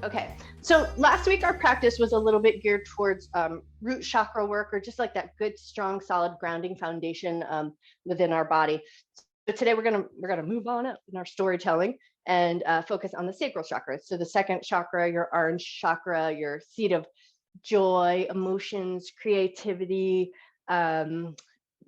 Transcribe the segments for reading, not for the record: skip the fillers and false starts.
Okay, so last week our practice was a little bit geared towards root chakra work, or just like that good, strong, solid grounding foundation within our body. But today we're gonna move on up in our storytelling and focus on the sacral chakras. So the second chakra, your orange chakra, your seat of joy, emotions, creativity,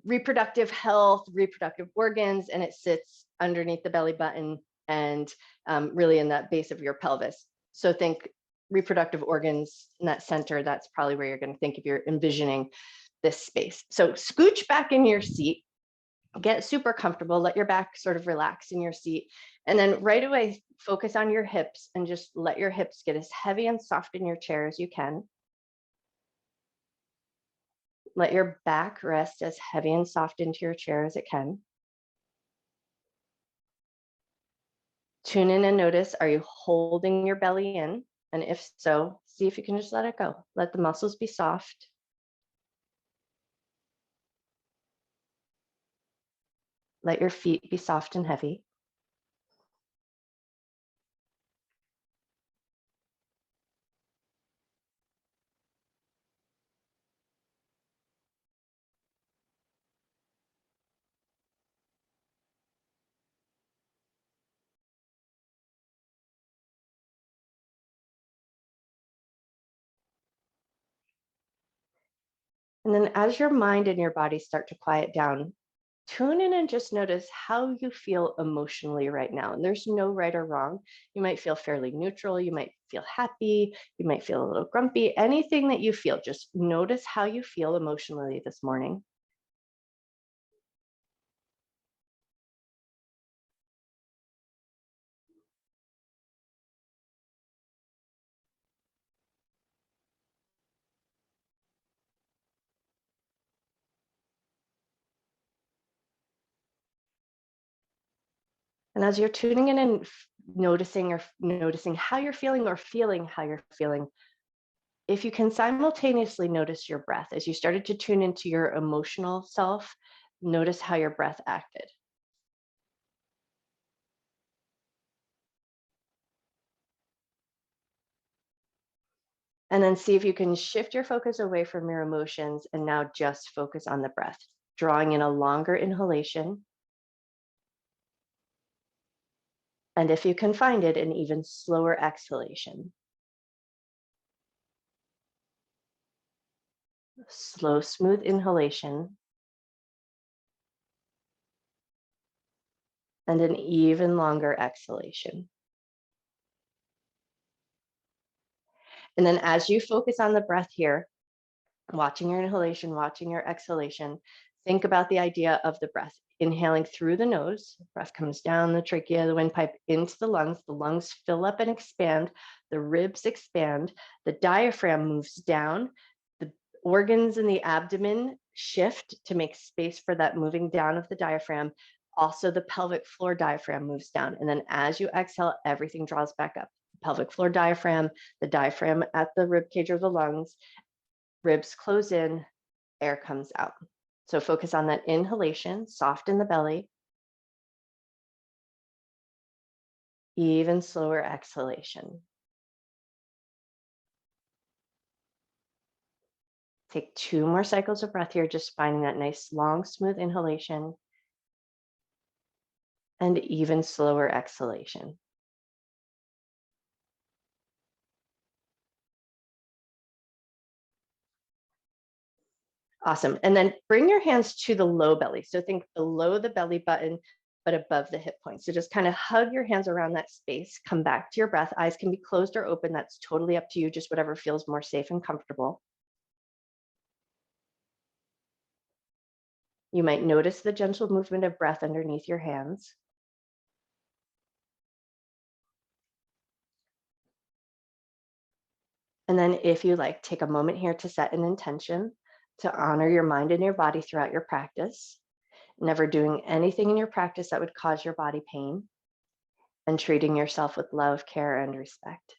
reproductive health, reproductive organs, and it sits underneath the belly button and really in that base of your pelvis. So think reproductive organs in that center. That's probably where you're going to think if you're envisioning this space. So scooch back in your seat, get super comfortable, let your back sort of relax in your seat, and then right away focus on your hips and just let your hips get as heavy and soft in your chair as you can. Let your back rest as heavy and soft into your chair as it can. Tune in and notice, are you holding your belly in? And if so, see if you can just let it go. Let the muscles be soft. Let your feet be soft and heavy. And then as your mind and your body start to quiet down, tune in and just notice how you feel emotionally right now. And there's no right or wrong. You might feel fairly neutral. You might feel happy. You might feel a little grumpy. Anything that you feel, just notice how you feel emotionally this morning. And as you're tuning in and noticing how you're feeling or feeling how you're feeling, if you can simultaneously notice your breath as you started to tune into your emotional self, notice how your breath acted. And then see if you can shift your focus away from your emotions and now just focus on the breath, drawing in a longer inhalation. And if you can find it, an even slower exhalation. Slow, smooth inhalation. And an even longer exhalation. And then as you focus on the breath here, watching your inhalation, watching your exhalation, think about the idea of the breath. Inhaling through the nose, breath comes down the trachea, the windpipe into the lungs fill up and expand, the ribs expand, the diaphragm moves down, the organs in the abdomen shift to make space for that moving down of the diaphragm. Also, the pelvic floor diaphragm moves down. And then as you exhale, everything draws back up. Pelvic floor diaphragm, the diaphragm at the rib cage or the lungs, ribs close in, air comes out. So focus on that inhalation, soft in the belly. Even slower exhalation. Take 2 more cycles of breath here, just finding that nice, long, smooth inhalation. And even slower exhalation. Awesome. And then bring your hands to the low belly. So think below the belly button, but above the hip point. So just kind of hug your hands around that space. Come back to your breath. Eyes can be closed or open. That's totally up to you, just whatever feels more safe and comfortable. You might notice the gentle movement of breath underneath your hands. And then if you like, take a moment here to set an intention to honor your mind and your body throughout your practice, never doing anything in your practice that would cause your body pain, and treating yourself with love, care, and respect.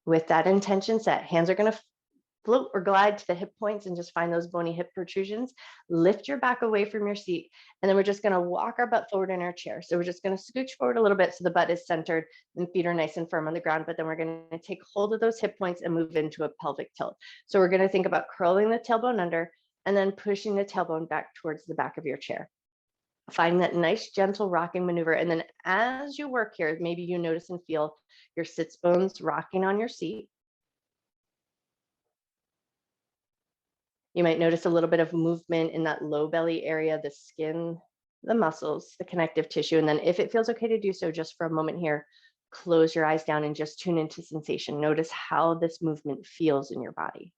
With that intention set, hands are going to float or glide to the hip points and just find those bony hip protrusions. Lift your back away from your seat. And then we're just going to walk our butt forward in our chair. So we're just going to scooch forward a little bit so the butt is centered and feet are nice and firm on the ground. But then we're going to take hold of those hip points and move into a pelvic tilt. So we're going to think about curling the tailbone under and then pushing the tailbone back towards the back of your chair. Find that nice, gentle rocking maneuver. And then as you work here, maybe you notice and feel your sits bones rocking on your seat. You might notice a little bit of movement in that low belly area, the skin, the muscles, the connective tissue. And then if it feels okay to do so, just for a moment here, close your eyes down and just tune into sensation. Notice how this movement feels in your body.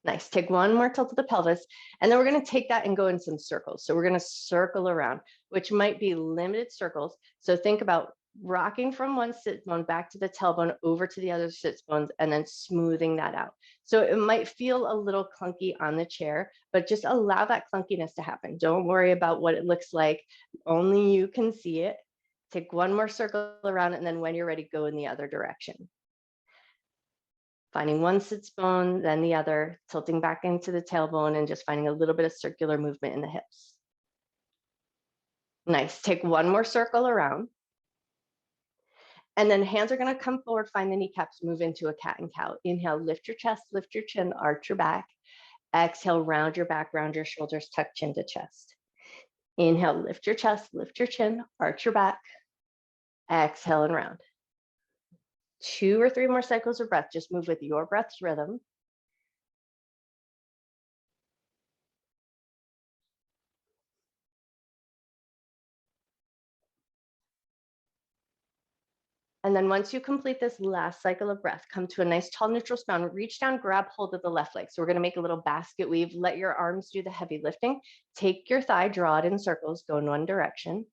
Nice. Take one more tilt of the pelvis, and then we're going to take that and go in some circles. So we're going to circle around, which might be limited circles. So think about rocking from one sit bone back to the tailbone over to the other sits bones and then smoothing that out. So it might feel a little clunky on the chair, but just allow that clunkiness to happen. Don't worry about what it looks like. Only you can see it. Take one more circle around, and then when you're ready, go in the other direction. Finding one sits bone, then the other, tilting back into the tailbone and just finding a little bit of circular movement in the hips. Nice. Take one more circle around. And then hands are going to come forward, find the kneecaps, move into a cat and cow. Inhale, lift your chest, lift your chin, arch your back. Exhale, round your back, round your shoulders, tuck chin to chest. Inhale, lift your chest, lift your chin, arch your back. Exhale and round. 2 or 3 more cycles of breath. Just move with your breath's rhythm. And then once you complete this last cycle of breath, come to a nice tall neutral spine, reach down, grab hold of the left leg. So we're going to make a little basket weave. Let your arms do the heavy lifting. Take your thigh, draw it in circles, go in one direction.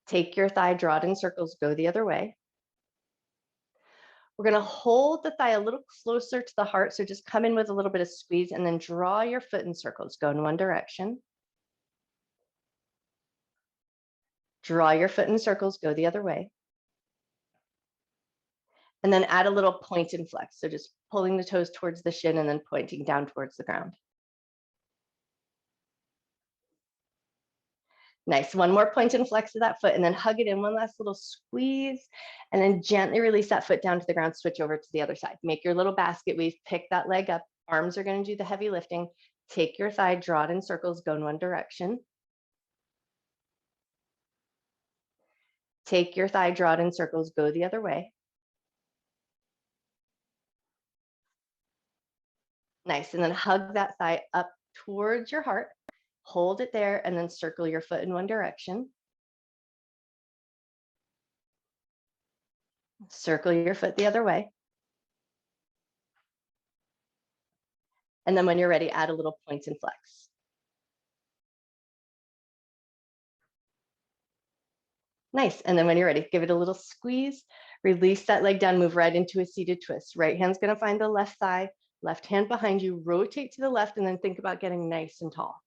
Take your thigh, draw it in circles, go the other way. We're going to hold the thigh a little closer to the heart. So just come in with a little bit of squeeze and then draw your foot in circles, go in one direction. Draw your foot in circles, go the other way. And then add a little point and flex. So just pulling the toes towards the shin and then pointing down towards the ground. Nice. One more point and flex of that foot and then hug it in. One last little squeeze and then gently release that foot down to the ground. Switch over to the other side. Make your little basket weave. Pick that leg up. Arms are going to do the heavy lifting. Take your thigh, draw it in circles, go in one direction. Take your thigh, draw it in circles, go the other way. Nice. And then hug that thigh up towards your heart. Hold it there and then circle your foot in one direction. Circle your foot the other way. And then when you're ready, add a little point and flex. Nice. And then when you're ready, give it a little squeeze, release that leg down, move right into a seated twist. Right hand's going to find the left thigh, left hand behind you, rotate to the left, and then think about getting nice and tall.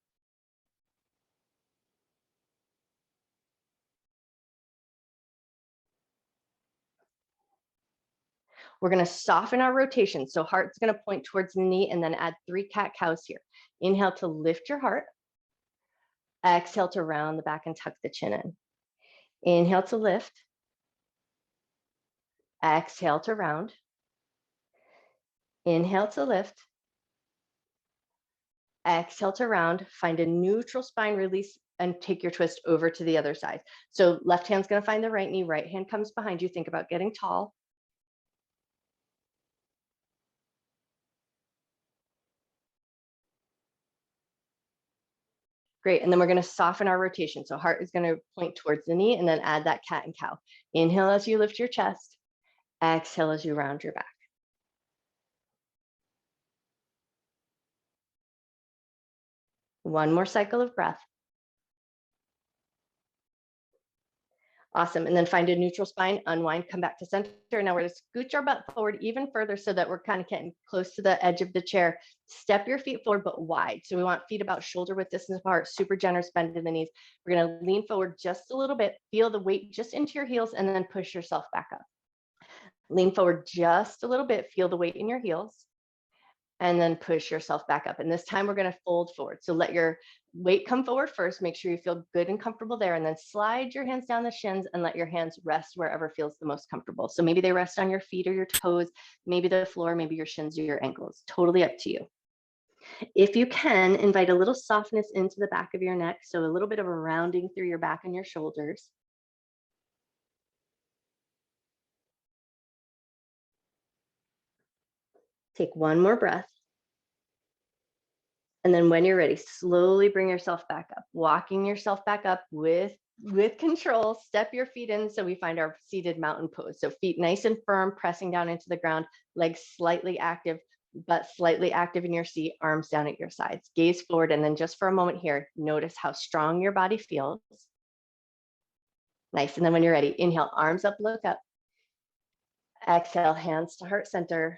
We're going to soften our rotation. So heart's going to point towards the knee and then add 3 cat-cows here. Inhale to lift your heart. Exhale to round the back and tuck the chin in. Inhale to lift. Exhale to round. Inhale to lift. Exhale to round. Find a neutral spine, release, and take your twist over to the other side. So left hand's going to find the right knee. Right hand comes behind you. Think about getting tall. Great. And then we're going to soften our rotation. So heart is going to point towards the knee and then add that cat and cow. Inhale as you lift your chest. Exhale as you round your back. One more cycle of breath. Awesome. And then find a neutral spine, unwind, come back to center. Now we're going to scooch our butt forward even further so that we're kind of getting close to the edge of the chair. Step your feet forward, but wide. So we want feet about shoulder width distance apart, super generous bend in the knees. We're going to lean forward just a little bit, feel the weight just into your heels, and then push yourself back up. Lean forward just a little bit, feel the weight in your heels, and then push yourself back up. And this time we're going to fold forward. So let your weight come forward first. Make sure you feel good and comfortable there. And then slide your hands down the shins and let your hands rest wherever feels the most comfortable. So maybe they rest on your feet or your toes, maybe the floor, maybe your shins or your ankles. Totally up to you. If you can, invite a little softness into the back of your neck. So a little bit of a rounding through your back and your shoulders. Take one more breath. And then when you're ready, slowly bring yourself back up, walking yourself back up with control. Step your feet in so we find our seated mountain pose. So feet nice and firm, pressing down into the ground, legs slightly active, butt slightly active in your seat, arms down at your sides. Gaze forward, and then just for a moment here, notice how strong your body feels. Nice. And then when you're ready, inhale, arms up, look up. Exhale, hands to heart center,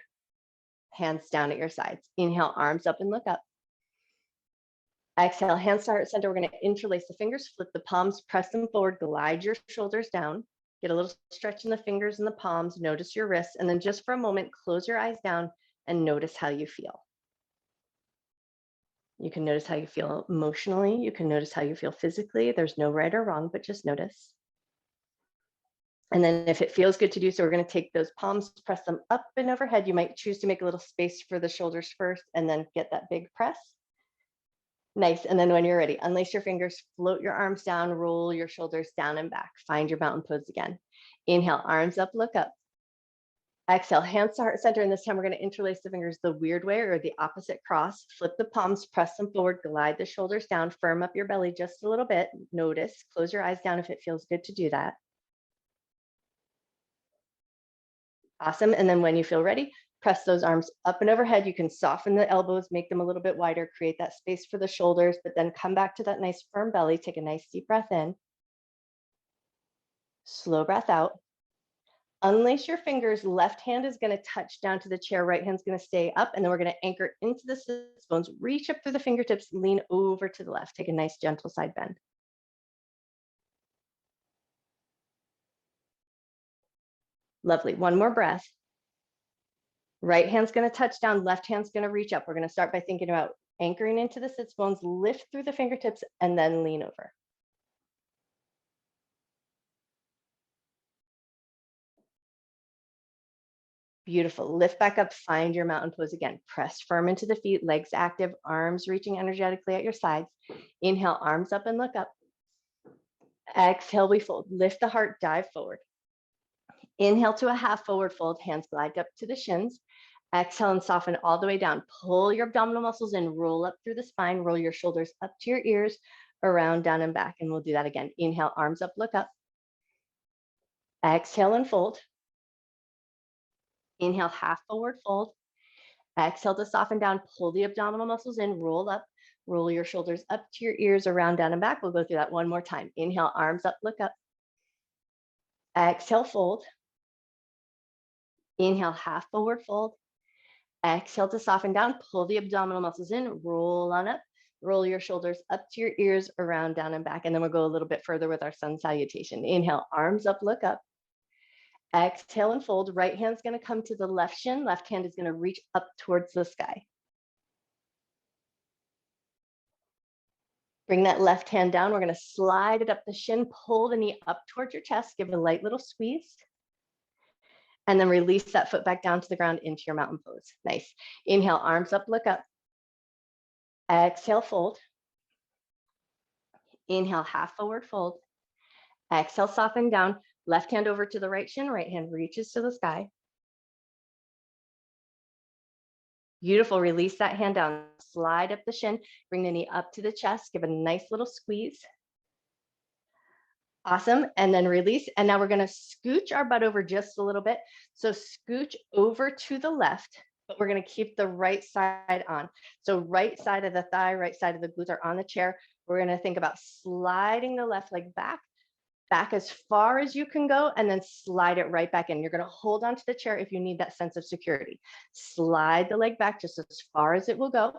hands down at your sides. Inhale, arms up and look up. Exhale, hands to heart center. We're going to interlace the fingers, flip the palms, press them forward, glide your shoulders down. Get a little stretch in the fingers and the palms. Notice your wrists. And then just for a moment, close your eyes down and notice how you feel. You can notice how you feel emotionally. You can notice how you feel physically. There's no right or wrong, but just notice. And then if it feels good to do so, we're going to take those palms, press them up and overhead. You might choose to make a little space for the shoulders first and then get that big press. Nice. And then when you're ready, unlace your fingers, float your arms down, roll your shoulders down and back. Find your mountain pose again. Inhale, arms up, look up. Exhale, hands to heart center. And this time we're going to interlace the fingers the weird way or the opposite cross. Flip the palms, press them forward, glide the shoulders down, firm up your belly just a little bit. Notice, close your eyes down if it feels good to do that. Awesome. And then when you feel ready, press those arms up and overhead. You can soften the elbows, make them a little bit wider, create that space for the shoulders, but then come back to that nice firm belly. Take a nice deep breath in. Slow breath out. Unlace your fingers. Left hand is going to touch down to the chair. Right hand's going to stay up. And then we're going to anchor into the sits bones. Reach up through the fingertips. Lean over to the left. Take a nice gentle side bend. Lovely. One more breath. Right hand's going to touch down. Left hand's going to reach up. We're going to start by thinking about anchoring into the sits bones. Lift through the fingertips and then lean over. Beautiful. Lift back up, find your mountain pose again. Press firm into the feet, legs active, arms reaching energetically at your sides. Inhale, arms up and look up. Exhale, we fold. Lift the heart, dive forward. Inhale to a half forward fold, hands glide up to the shins. Exhale and soften all the way down. Pull your abdominal muscles in, roll up through the spine, roll your shoulders up to your ears, around, down, and back. And we'll do that again. Inhale, arms up, look up. Exhale and fold. Inhale, half forward fold. Exhale to soften down, pull the abdominal muscles in, roll up, roll your shoulders up to your ears, around, down, and back. We'll go through that one more time. Inhale, arms up, look up. Exhale, fold. Inhale, half forward fold. Exhale to soften down, pull the abdominal muscles in, roll on up, roll your shoulders up to your ears, around, down, and back. And then we'll go a little bit further with our sun salutation. Inhale, arms up, look up. Exhale and fold. Right hand's going to come to the left shin. Left hand is going to reach up towards the sky. Bring that left hand down. We're going to slide it up the shin, pull the knee up towards your chest, give it a light little squeeze. And then release that foot back down to the ground into your mountain pose. Nice. Inhale, arms up, look up. Exhale, fold. Inhale, half forward fold. Exhale, soften down. Left hand over to the right shin, right hand reaches to the sky. Beautiful. Release that hand down. Slide up the shin. Bring the knee up to the chest. Give it a nice little squeeze. Awesome. And then release. And now we're going to scooch our butt over just a little bit. So scooch over to the left, but we're going to keep the right side on. So right side of the thigh, right side of the glutes are on the chair. We're going to think about sliding the left leg back, back as far as you can go, and then slide it right back in. You're going to hold onto the chair if you need that sense of security. Slide the leg back just as far as it will go,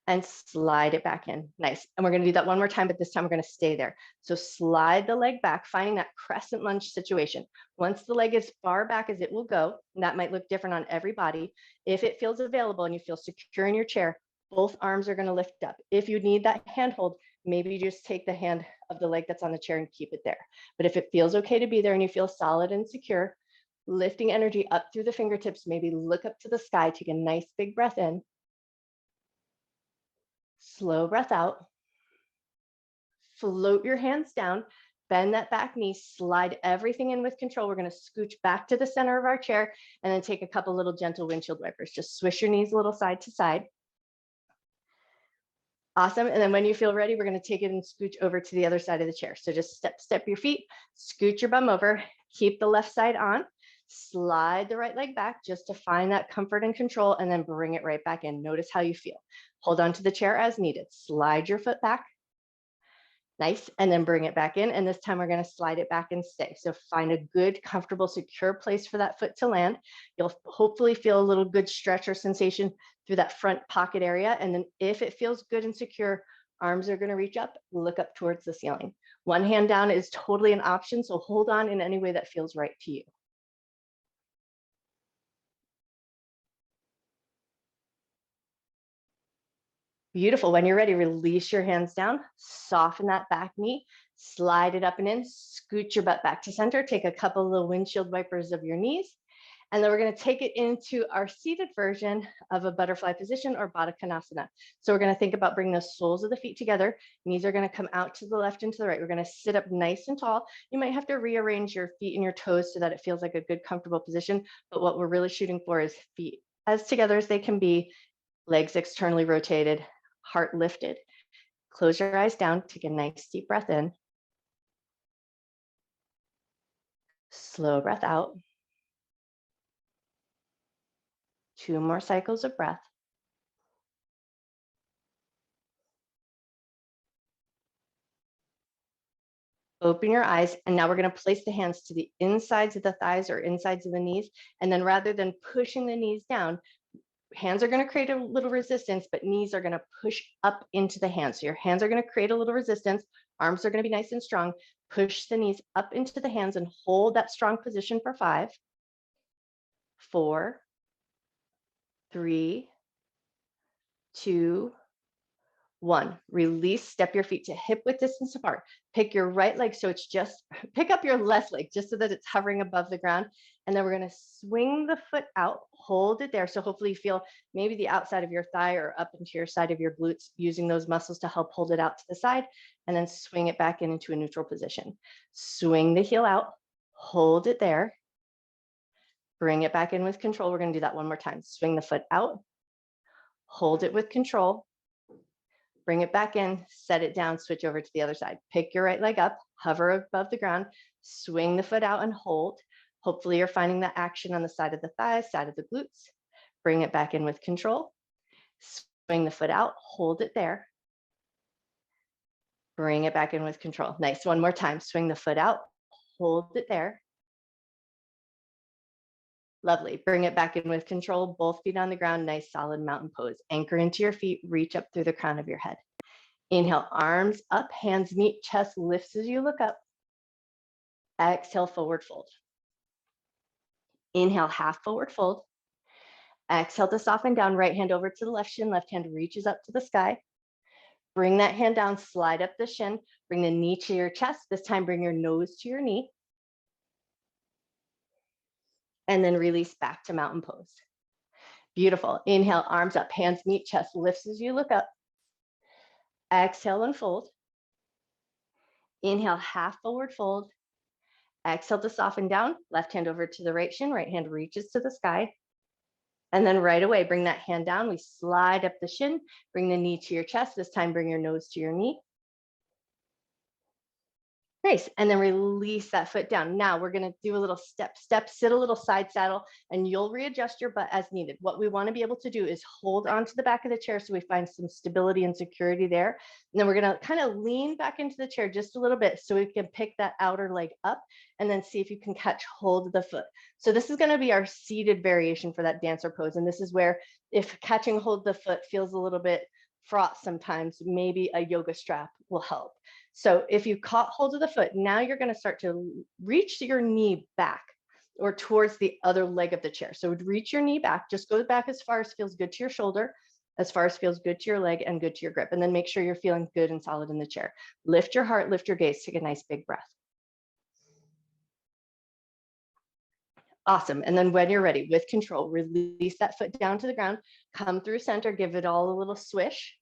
and slide it back in. Nice. And we're going to do that one more time, but this time we're going to stay there. So slide the leg back, finding that crescent lunge situation. Once the leg is far back as it will go, and that might look different on every body. If it feels available and you feel secure in your chair, both arms are going to lift up. If you need that handhold, maybe you just take the hand of the leg that's on the chair and keep it there. But if it feels okay to be there and you feel solid and secure, lifting energy up through the fingertips, maybe look up to the sky, take a nice big breath in. Slow breath out. Float your hands down, bend that back knee, slide everything in with control. We're going to scooch back to the center of our chair and then take a couple little gentle windshield wipers. Just swish your knees a little side to side. Awesome. And then when you feel ready, we're going to take it and scooch over to the other side of the chair. So just step your feet, scoot your bum over, keep the left side on, slide the right leg back just to find that comfort and control, and then bring it right back in. Notice how you feel. Hold on to the chair as needed. Slide your foot back. Nice. And then bring it back in. And this time we're going to slide it back and stay. So find a good, comfortable, secure place for that foot to land. You'll hopefully feel a little good stretch or sensation through that front pocket area. And then if it feels good and secure, arms are going to reach up, look up towards the ceiling. One hand down is totally an option. So hold on in any way that feels right to you. Beautiful. When you're ready, release your hands down, soften that back knee, slide it up and in, scoot your butt back to center, take a couple of little windshield wipers of your knees, and then we're going to take it into our seated version of a butterfly position or Badakanasana. So we're going to think about bringing the soles of the feet together. Knees are going to come out to the left and to the right. We're going to sit up nice and tall. You might have to rearrange your feet and your toes so that it feels like a good, comfortable position. But what we're really shooting for is feet as together as they can be, legs externally rotated, heart lifted. Close your eyes down, take a nice deep breath in. Slow breath out. 2 more cycles of breath. Open your eyes, and now we're going to place the hands to the insides of the thighs or insides of the knees. And then rather than pushing the knees down, hands are going to create a little resistance, but knees are going to push up into the hands. So your hands are going to create a little resistance. Arms are going to be nice and strong. Push the knees up into the hands and hold that strong position for 5, 4, 3, 2, 1. Release, step your feet to hip width distance apart. Pick your right leg, so it's just, pick up your left leg just so that it's hovering above the ground. And then we're going to swing the foot out, hold it there. So hopefully you feel maybe the outside of your thigh or up into your side of your glutes, using those muscles to help hold it out to the side, and then swing it back into a neutral position. Swing the heel out, hold it there, bring it back in with control. We're going to do that one more time. Swing the foot out, hold it with control, bring it back in, set it down, switch over to the other side. Pick your right leg up, hover above the ground, swing the foot out and hold. Hopefully you're finding that action on the side of the thighs, side of the glutes. Bring it back in with control. Swing the foot out, hold it there. Bring it back in with control. Nice. One more time. Swing the foot out, hold it there. Lovely. Bring it back in with control. Both feet on the ground. Nice, solid mountain pose. Anchor into your feet. Reach up through the crown of your head. Inhale, arms up, hands meet, chest lifts as you look up. Exhale, forward fold. Inhale, half forward fold. Exhale to soften down, right hand over to the left shin, left hand reaches up to the sky. Bring that hand down, slide up the shin, bring the knee to your chest. This time, bring your nose to your knee. And then release back to mountain pose. Beautiful. Inhale, arms up, hands meet, chest lifts as you look up. Exhale and fold. Inhale, half forward fold. Exhale to soften down, left hand over to the right shin, right hand reaches to the sky. And then right away, bring that hand down. We slide up the shin, bring the knee to your chest. This time, bring your nose to your knee. Nice. And then release that foot down. Now we're going to do a little step, sit a little side saddle, and you'll readjust your butt as needed. What we want to be able to do is hold onto the back of the chair so we find some stability and security there. And then we're going to kind of lean back into the chair just a little bit so we can pick that outer leg up and then see if you can catch hold of the foot. So this is going to be our seated variation for that dancer pose. And this is where if catching hold of the foot feels a little bit fraught sometimes, maybe a yoga strap will help. So if you caught hold of the foot, now you're going to start to reach your knee back or towards the other leg of the chair. So reach your knee back, just go back as far as feels good to your shoulder, as far as feels good to your leg and good to your grip. And then make sure you're feeling good and solid in the chair. Lift your heart, lift your gaze, take a nice big breath. Awesome. And then when you're ready, with control, release that foot down to the ground, come through center, give it all a little swish.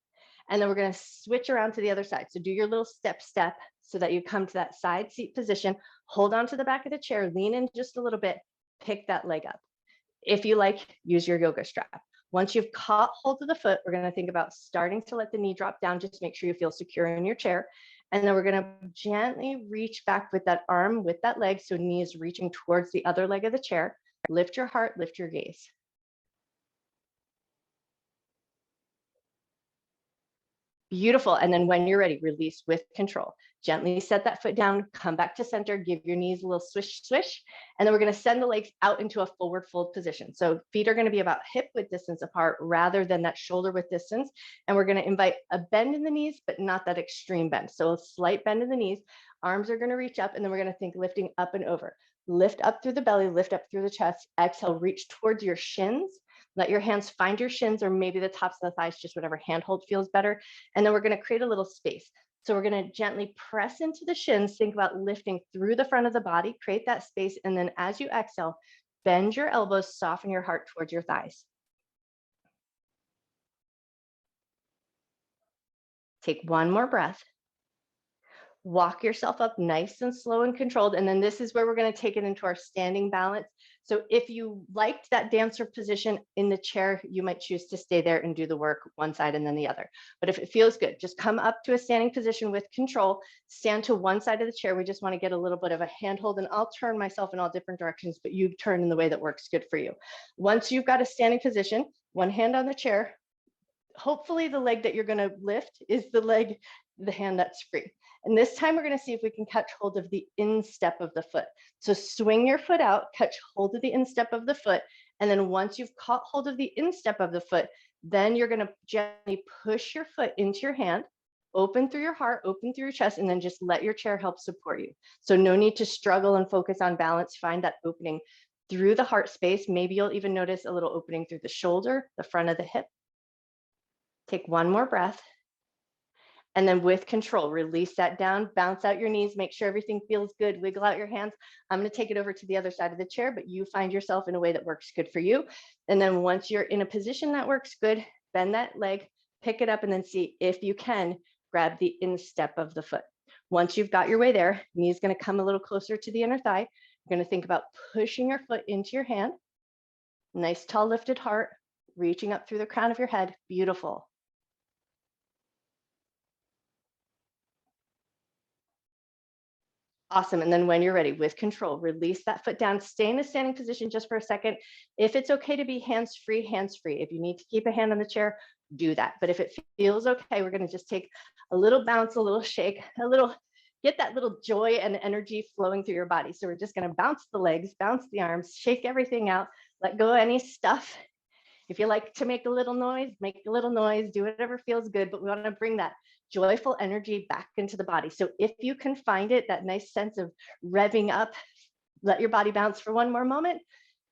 And then we're going to switch around to the other side. So do your little step so that you come to that side seat position, hold on to the back of the chair, lean in just a little bit, pick that leg up. If you like, use your yoga strap. Once you've caught hold of the foot, we're going to think about starting to let the knee drop down. Just make sure you feel secure in your chair. And then we're going to gently reach back with that arm, with that leg. So knee is reaching towards the other leg of the chair. Lift your heart, lift your gaze. Beautiful. And then when you're ready, release with control. Gently set that foot down, come back to center, give your knees a little swish, swish. And then we're going to send the legs out into a forward fold position. So feet are going to be about hip width distance apart rather than that shoulder width distance. And we're going to invite a bend in the knees, but not that extreme bend. So a slight bend in the knees, arms are going to reach up, and then we're going to think lifting up and over. Lift up through the belly, lift up through the chest, exhale, reach towards your shins. Let your hands find your shins or maybe the tops of the thighs, just whatever handhold feels better. And then we're going to create a little space. So we're going to gently press into the shins. Think about lifting through the front of the body, create that space. And then as you exhale, bend your elbows, soften your heart towards your thighs. Take one more breath. Walk yourself up nice and slow and controlled. And then this is where we're going to take it into our standing balance. So if you liked that dancer position in the chair, you might choose to stay there and do the work one side and then the other. But if it feels good, just come up to a standing position with control, stand to one side of the chair. We just want to get a little bit of a handhold, and I'll turn myself in all different directions, but you turn in the way that works good for you. Once you've got a standing position, one hand on the chair, hopefully the leg that you're going to lift is the hand that's free. And this time we're going to see if we can catch hold of the instep of the foot. So swing your foot out, catch hold of the instep of the foot. And then once you've caught hold of the instep of the foot, then you're going to gently push your foot into your hand, open through your heart, open through your chest, and then just let your chair help support you. So no need to struggle and focus on balance. Find that opening through the heart space. Maybe you'll even notice a little opening through the shoulder, the front of the hip. Take one more breath. And then with control, release that down, bounce out your knees, make sure everything feels good, wiggle out your hands. I'm going to take it over to the other side of the chair, but you find yourself in a way that works good for you. And then once you're in a position that works good, bend that leg, pick it up, and then see if you can grab the instep of the foot. Once you've got your way there, knee is going to come a little closer to the inner thigh. You're going to think about pushing your foot into your hand. Nice tall lifted heart, reaching up through the crown of your head. Beautiful. Awesome. And then when you're ready, with control, release that foot down, stay in a standing position just for a second. If it's okay to be hands-free, hands-free. If you need to keep a hand on the chair, do that. But if it feels okay, we're going to just take a little bounce, a little shake, get that little joy and energy flowing through your body. So we're just going to bounce the legs, bounce the arms, shake everything out, let go of any stuff. If you like to make a little noise, make a little noise, do whatever feels good, but we want to bring that joyful energy back into the body. So if you can find it, that nice sense of revving up, let your body bounce for one more moment.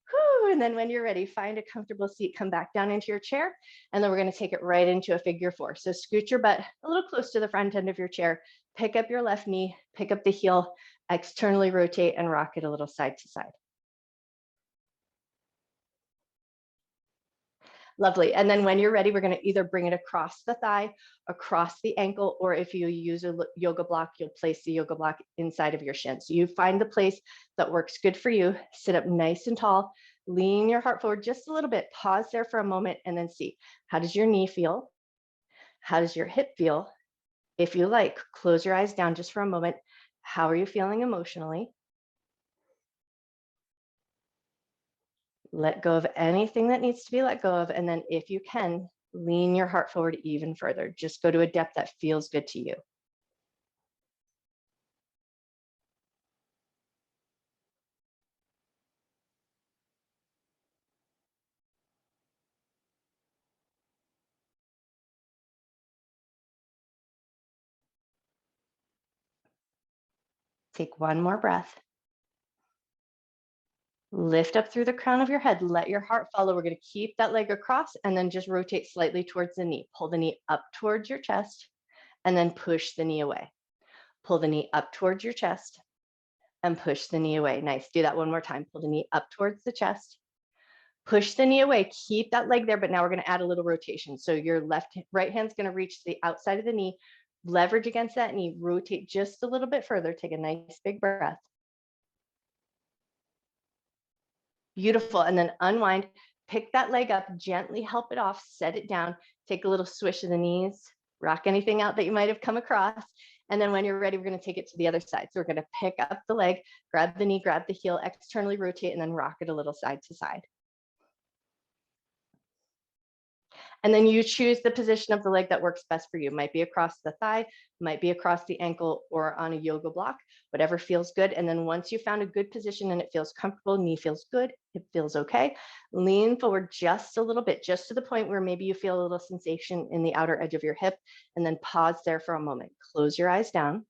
Whew, and then when you're ready, find a comfortable seat, come back down into your chair, and then we're going to take it right into a figure four. So scoot your butt a little close to the front end of your chair, pick up your left knee, pick up the heel, externally rotate and rock it a little side to side. Lovely. And then when you're ready, we're going to either bring it across the thigh, across the ankle, or if you use a yoga block, you'll place the yoga block inside of your shin. So you find the place that works good for you. Sit up nice and tall, lean your heart forward just a little bit, pause there for a moment, and then see, how does your knee feel? How does your hip feel? If you like, close your eyes down just for a moment. How are you feeling emotionally? Let go of anything that needs to be let go of. And then if you can, lean your heart forward even further. Just go to a depth that feels good to you. Take one more breath. Lift up through the crown of your head. Let your heart follow. We're going to keep that leg across and then just rotate slightly towards the knee. Pull the knee up towards your chest and then push the knee away. Pull the knee up towards your chest and push the knee away. Nice. Do that one more time. Pull the knee up towards the chest. Push the knee away. Keep that leg there, but now we're going to add a little rotation. So your right hand's going to reach the outside of the knee. Leverage against that knee. Rotate just a little bit further. Take a nice big breath. Beautiful. And then unwind, pick that leg up, gently help it off, set it down, take a little swish of the knees, rock anything out that you might have come across. And then when you're ready, we're going to take it to the other side. So we're going to pick up the leg, grab the knee, grab the heel, externally rotate, and then rock it a little side to side. And then you choose the position of the leg that works best for you. Might be across the thigh, might be across the ankle or on a yoga block, whatever feels good. And then once you found a good position and it feels comfortable, knee feels good, it feels okay, lean forward just a little bit, just to the point where maybe you feel a little sensation in the outer edge of your hip, and then pause there for a moment. Close your eyes down.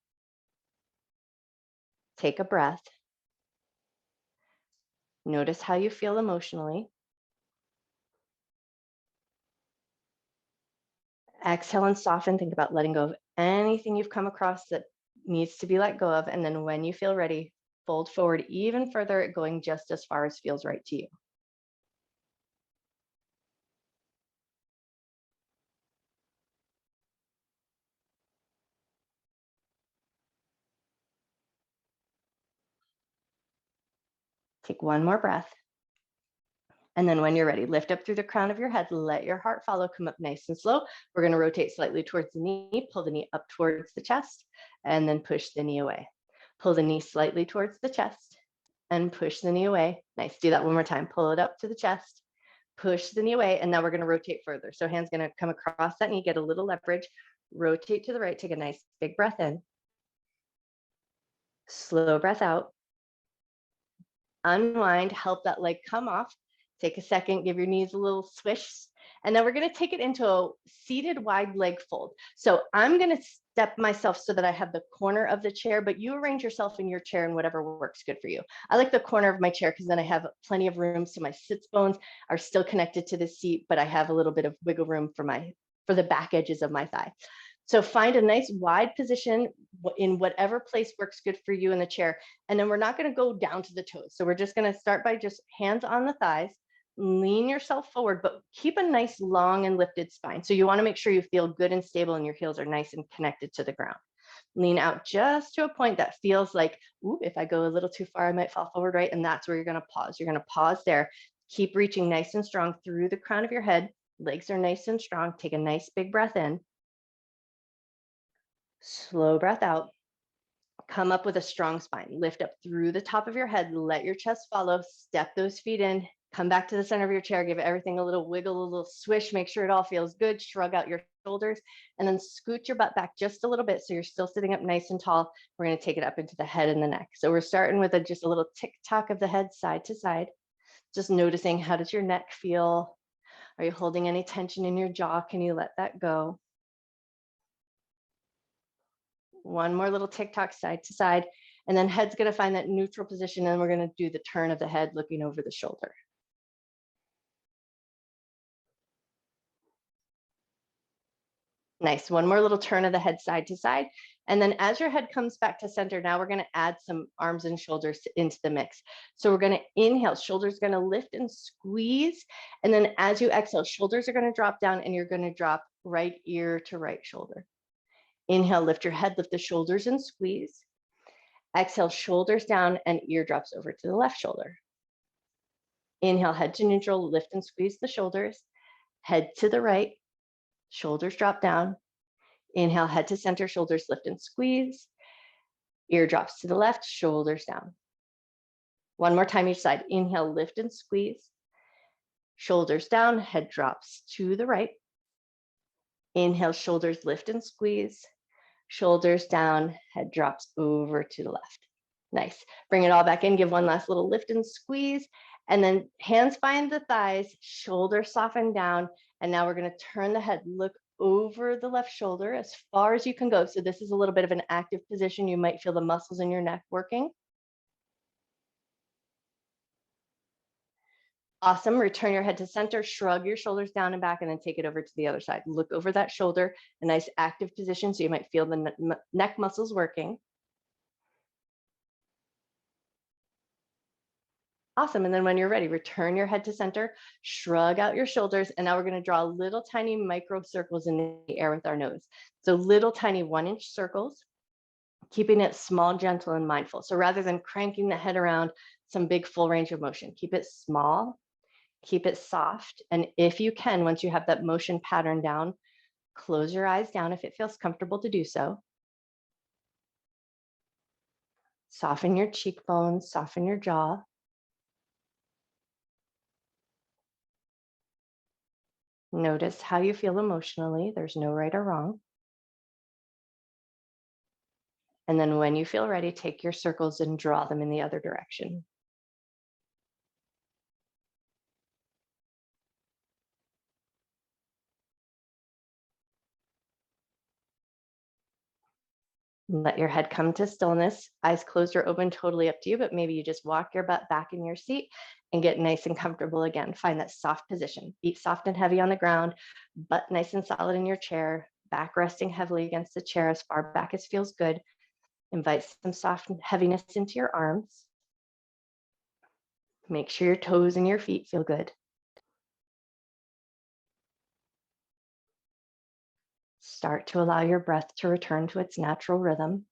Take a breath. Notice how you feel emotionally. Exhale and soften. Think about letting go of anything you've come across that needs to be let go of. And then when you feel ready, fold forward even further, going just as far as feels right to you. Take one more breath. And then when you're ready, lift up through the crown of your head, let your heart follow, come up nice and slow. We're going to rotate slightly towards the knee, pull the knee up towards the chest, and then push the knee away. Pull the knee slightly towards the chest and push the knee away. Nice. Do that one more time. Pull it up to the chest, push the knee away, and now we're going to rotate further. So hands going to come across that knee, get a little leverage, rotate to the right, take a nice big breath in, slow breath out, unwind, help that leg come off. Take a second, give your knees a little swish. And then we're going to take it into a seated wide leg fold. So I'm going to step myself so that I have the corner of the chair, but you arrange yourself in your chair and whatever works good for you. I like the corner of my chair because then I have plenty of room. So my sits bones are still connected to the seat, but I have a little bit of wiggle room for the back edges of my thigh. So find a nice wide position in whatever place works good for you in the chair. And then we're not going to go down to the toes. So we're just going to start by just hands on the thighs, lean yourself forward, but keep a nice long and lifted spine. So you want to make sure you feel good and stable and your heels are nice and connected to the ground. Lean out just to a point that feels like, ooh, if I go a little too far, I might fall forward, right? And that's where you're going to pause. You're going to pause there. Keep reaching nice and strong through the crown of your head. Legs are nice and strong. Take a nice big breath in. Slow breath out. Come up with a strong spine. Lift up through the top of your head. Let your chest follow. Step those feet in. Come back to the center of your chair. Give everything a little wiggle, a little swish. Make sure it all feels good. Shrug out your shoulders and then scoot your butt back just a little bit so you're still sitting up nice and tall. We're going to take it up into the head and the neck. So we're starting with just a little tick-tock of the head side to side. Just noticing, how does your neck feel? Are you holding any tension in your jaw? Can you let that go? One more little tick-tock side to side, and then head's going to find that neutral position, and we're going to do the turn of the head looking over the shoulder. Nice. One more little turn of the head side to side. And then as your head comes back to center, now we're going to add some arms and shoulders into the mix. So we're going to inhale, shoulders going to lift and squeeze. And then as you exhale, shoulders are going to drop down and you're going to drop right ear to right shoulder. Inhale, lift your head, lift the shoulders and squeeze. Exhale, shoulders down and ear drops over to the left shoulder. Inhale, head to neutral, lift and squeeze the shoulders. Head to the right, shoulders drop down. Inhale, head to center, shoulders lift and squeeze. Eardrops to the left, shoulders down. One more time each side. Inhale, lift and squeeze. Shoulders down, head drops to the right. Inhale, shoulders lift and squeeze. Shoulders down, head drops over to the left. Nice. Bring it all back in. Give one last little lift and squeeze. And then hands find the thighs, shoulders soften down. And now we're going to turn the head, look over the left shoulder as far as you can go. So this is a little bit of an active position. You might feel the muscles in your neck working. Awesome. Return your head to center, shrug your shoulders down and back, and then take it over to the other side. Look over that shoulder, a nice active position. So you might feel the neck muscles working. Awesome. And then when you're ready, return your head to center, shrug out your shoulders. And now we're going to draw little tiny micro circles in the air with our nose. So little tiny 1-inch circles, keeping it small, gentle, and mindful. So rather than cranking the head around some big full range of motion, keep it small. Keep it soft. And if you can, once you have that motion pattern down, close your eyes down if it feels comfortable to do so. Soften your cheekbones, soften your jaw. Notice how you feel emotionally. There's no right or wrong. And then when you feel ready, take your circles and draw them in the other direction. Let your head come to stillness. Eyes closed or open, totally up to you, but maybe you just walk your butt back in your seat and get nice and comfortable again. Find that soft position. Feet soft and heavy on the ground, butt nice and solid in your chair, back resting heavily against the chair as far back as feels good. Invite some soft heaviness into your arms. Make sure your toes and your feet feel good. Start to allow your breath to return to its natural rhythm.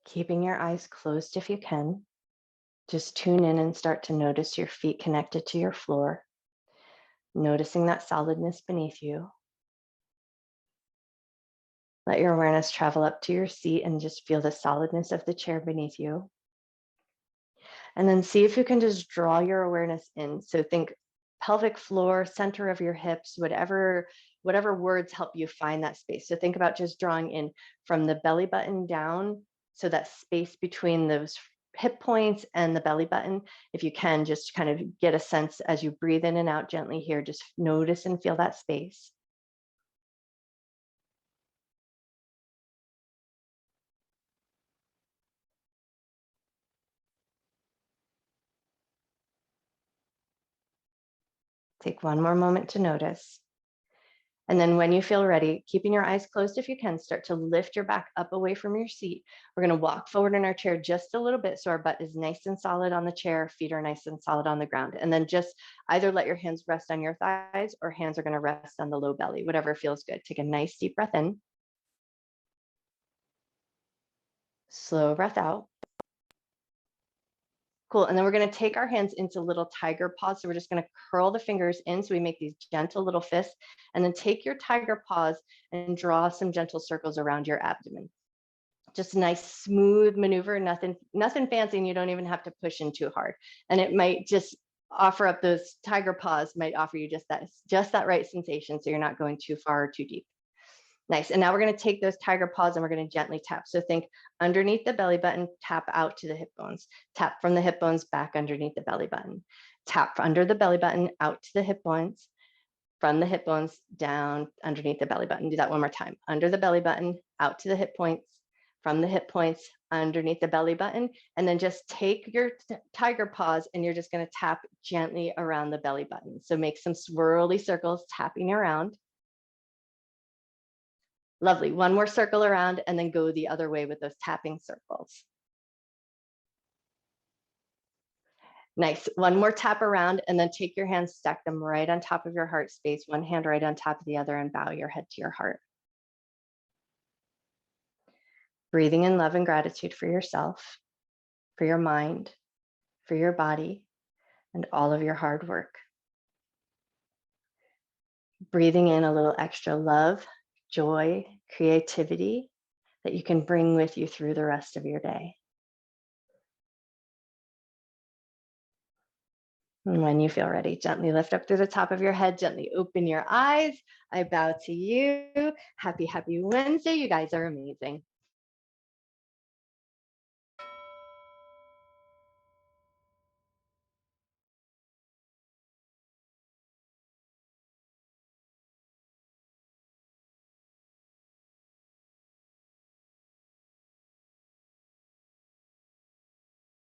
Keeping your eyes closed if you can. Just tune in and start to notice your feet connected to your floor, noticing that solidness beneath you. Let your awareness travel up to your seat and just feel the solidness of the chair beneath you. And then see if you can just draw your awareness in. So think pelvic floor, center of your hips, whatever words help you find that space. So think about just drawing in from the belly button down. So that space between those hip points and the belly button, if you can, just kind of get a sense as you breathe in and out gently here, just notice and feel that space. Take one more moment to notice. And then when you feel ready, keeping your eyes closed if you can, start to lift your back up away from your seat. We're going to walk forward in our chair just a little bit so our butt is nice and solid on the chair, feet are nice and solid on the ground. And then just either let your hands rest on your thighs or hands are going to rest on the low belly, whatever feels good. Take a nice deep breath in. Slow breath out. Cool. And then we're going to take our hands into little tiger paws. So we're just going to curl the fingers in. So we make these gentle little fists, and then take your tiger paws and draw some gentle circles around your abdomen. Just a nice smooth maneuver, nothing fancy, and you don't even have to push in too hard. And it might just offer up those tiger paws, might offer you just that right sensation. So you're not going too far or too deep. Nice. And now we're going to take those tiger paws and we're going to gently tap. So think underneath the belly button, tap out to the hip bones, tap from the hip bones back underneath the belly button, tap under the belly button, out to the hip bones, from the hip bones down underneath the belly button. Do that one more time. Under the belly button, out to the hip points, from the hip points, underneath the belly button. And then just take your tiger paws and you're just going to tap gently around the belly button. So make some swirly circles tapping around. Lovely. One more circle around and then go the other way with those tapping circles. Nice. One more tap around and then take your hands, stack them right on top of your heart space, one hand right on top of the other, and bow your head to your heart. Breathing in love and gratitude for yourself, for your mind, for your body, and all of your hard work. Breathing in a little extra love, joy, creativity that you can bring with you through the rest of your day. And when you feel ready, gently lift up through the top of your head, gently open your eyes. I bow to you. Happy Wednesday. You guys are amazing.